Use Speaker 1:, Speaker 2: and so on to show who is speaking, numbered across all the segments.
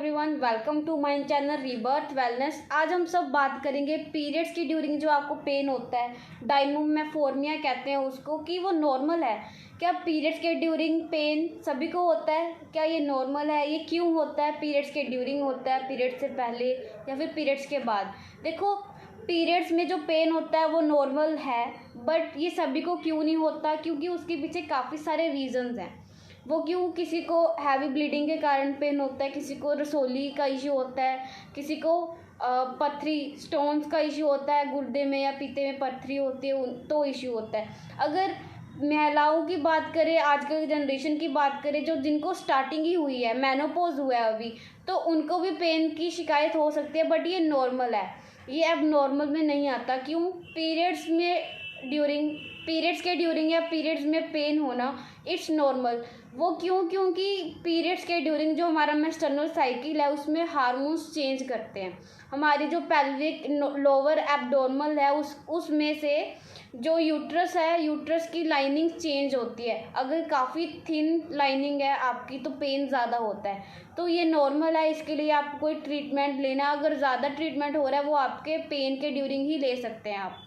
Speaker 1: Everyone, welcome to my channel rebirth wellness. आज हम सब बात करेंगे पीरियड्स की ड्यूरिंग जो आपको पेन होता है, डायमोमेफोर्मिया कहते हैं उसको, कि वो नॉर्मल है क्या? पीरियड्स के ड्यूरिंग पेन सभी को होता है क्या? ये नॉर्मल है? ये क्यों होता है? पीरियड्स के ड्यूरिंग होता है, पीरियड्स से पहले या फिर पीरियड्स के बाद? देखो, पीरियड्स में जो पेन होता है वो नॉर्मल है, बट ये सभी को क्यों नहीं होता? क्योंकि उसके पीछे काफ़ी सारे रीजंस हैं। वो क्यों? किसी को हैवी ब्लीडिंग के कारण पेन होता है, किसी को रसोली का इश्यू होता है, किसी को पथरी स्टोन्स का इश्यू होता है, गुर्दे में या पीते में पथरी होती है तो इश्यू होता है। अगर महिलाओं की बात करें, आजकल की जनरेशन की बात करें, जो जिनको स्टार्टिंग ही हुई है, मेनोपॉज हुआ है अभी, तो उनको भी पेन की शिकायत हो सकती है, बट ये नॉर्मल है, ये अब नॉर्मल में नहीं आता। क्यों? पीरियड्स के ड्यूरिंग या पीरियड्स में पेन होना इट्स नॉर्मल। वो क्यों? क्योंकि पीरियड्स के ड्यूरिंग जो हमारा मेंस्ट्रुअल साइकिल है उसमें हार्मोन्स चेंज करते हैं। हमारी जो पेल्विक लोअर एब्डोर्मल है उसमें से जो यूट्रस है, यूट्रस की लाइनिंग चेंज होती है। अगर काफ़ी थिन लाइनिंग है आपकी तो पेन ज़्यादा होता है, तो ये नॉर्मल है। इसके लिए आपको कोई ट्रीटमेंट लेना, अगर ज़्यादा ट्रीटमेंट हो रहा है वो आपके पेन के ड्यूरिंग ही ले सकते हैं आप।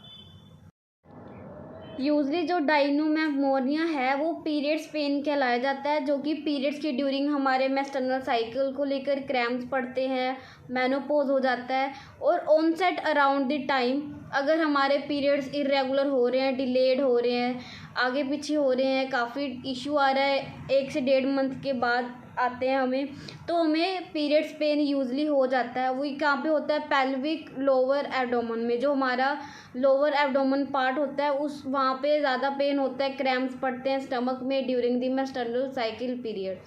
Speaker 1: यूजली जो डायनोमेफोर्मिया है वो पीरियड्स पेन कहलाया जाता है, जो कि पीरियड्स के ड्यूरिंग हमारे मेंस्ट्रुअल साइकिल को लेकर क्रैम्प्स पड़ते हैं, मेनोपॉज हो जाता है। और ऑनसेट अराउंड द टाइम, अगर हमारे पीरियड्स इरेगुलर हो रहे हैं, डिलेड हो रहे हैं, आगे पीछे हो रहे हैं, काफ़ी इशू आ रहा है, 1 से 1.5 मंथ के बाद आते हैं हमें, तो हमें पीरियड्स पेन यूजली हो जाता है। वो कहाँ पे होता है? पेल्विक लोअर एब्डोमेन में, जो हमारा लोअर एब्डोमेन पार्ट होता है उस वहाँ पे ज़्यादा पेन होता है, क्रैम्प्स पड़ते हैं स्टमक में during the menstrual cycle period.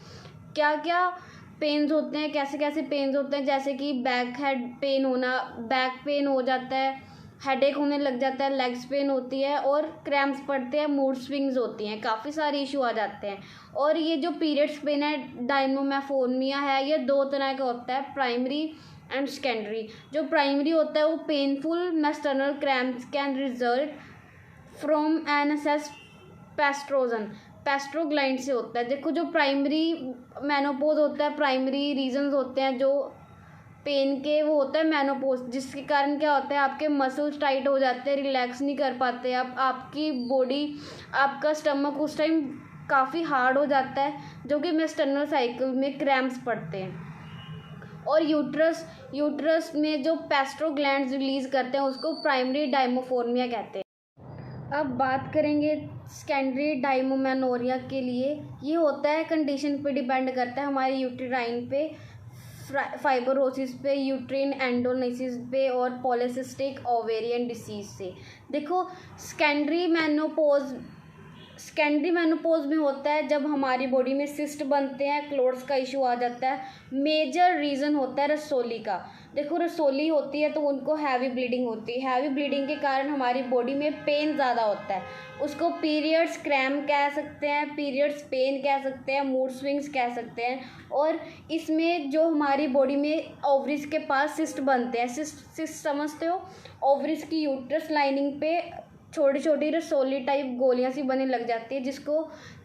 Speaker 1: क्या क्या पेन्स होते हैं, कैसे कैसे पेन्स होते हैं? जैसे कि बैक हेड पेन होना, बैक पेन हो जाता है, हेडेक होने लग जाता है, लेग्स पेन होती है और क्रैम्प्स पड़ते हैं, मूड स्विंग्स होती हैं, काफ़ी सारे इशू आ जाते हैं। और ये जो पीरियड्स पेन है, डायनोमेफोर्मिया है, ये 2 तरह का होता है, प्राइमरी एंड सेकेंडरी। जो प्राइमरी होता है वो painful menstrual cramps can result from an excess prostaglandin से होता है। देखो, जो प्राइमरी मेनोपॉज होता है, प्राइमरी रीजंस होते हैं जो पेन के, वो होता है मेनोपॉज, जिसके कारण क्या होता है, आपके मसल्स टाइट हो जाते हैं, रिलैक्स नहीं कर पाते आप, आपकी बॉडी, आपका स्टमक उस टाइम काफ़ी हार्ड हो जाता है, जो कि मेंस्ट्रुअल साइकिल में क्रैम्प्स पड़ते हैं। और यूट्रस में जो पेस्ट्रोग्लैंड्स रिलीज करते हैं उसको प्राइमरी डायमोफोर्मिया कहते हैं। अब बात करेंगे सेकेंडरी डायमोमेनोरिया के लिए। ये होता है, कंडीशन पे डिपेंड करता है, हमारे यूटेराइन पे, फाइब्रोसिस पे, यूट्रिन एंडोनेसिस पे और पॉलीसिस्टिक ओवेरियन डिसीज से। देखो, सेकेंडरी मेनोपॉज में होता है जब हमारी बॉडी में सिस्ट बनते हैं, क्लोट्स का इशू आ जाता है। मेजर रीज़न होता है रसोली का। देखो, रसोली होती है तो उनको हैवी ब्लीडिंग होती है, हैवी ब्लीडिंग के कारण हमारी बॉडी में पेन ज़्यादा होता है, उसको पीरियड्स क्रैम्प कह सकते हैं, पीरियड्स पेन कह सकते हैं, मूड स्विंग्स कह सकते हैं। और इसमें जो हमारी बॉडी में ओवरीज के पास सिस्ट बनते हैं, सिस्ट समझते हो? ओवरीज की यूट्रस लाइनिंग पे छोटी छोटी रसोली टाइप गोलियां सी बनने लग जाती है, जिसको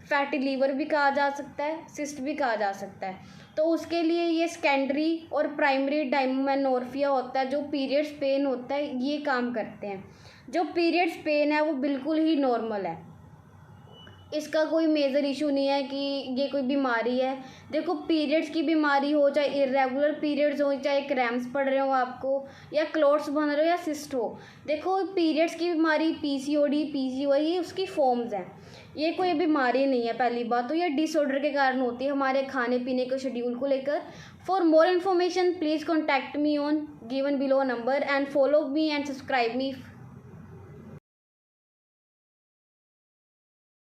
Speaker 1: फैटी लीवर भी कहा जा सकता है, सिस्ट भी कहा जा सकता है। तो उसके लिए ये सेकेंडरी और प्राइमरी डायमोमेनोर्फिया होता है, जो पीरियड्स पेन होता है, ये काम करते हैं। जो पीरियड्स पेन है वो बिल्कुल ही नॉर्मल है, इसका कोई मेजर इशू नहीं है कि ये कोई बीमारी है। देखो, पीरियड्स की बीमारी हो, चाहे इरेगुलर पीरियड्स हो, चाहे क्रैम्प्स पड़ रहे हो आपको, या क्लोट्स बन रहे हो, या सिस्ट हो, देखो पीरियड्स की बीमारी पीसीओडी, पीसीओआई, ये उसकी फॉर्म्स हैं, ये कोई बीमारी नहीं है। पहली बात तो ये डिसऑर्डर के कारण होती है, हमारे खाने पीने के शेड्यूल को लेकर। For more information please contact me on given below number and follow me and subscribe me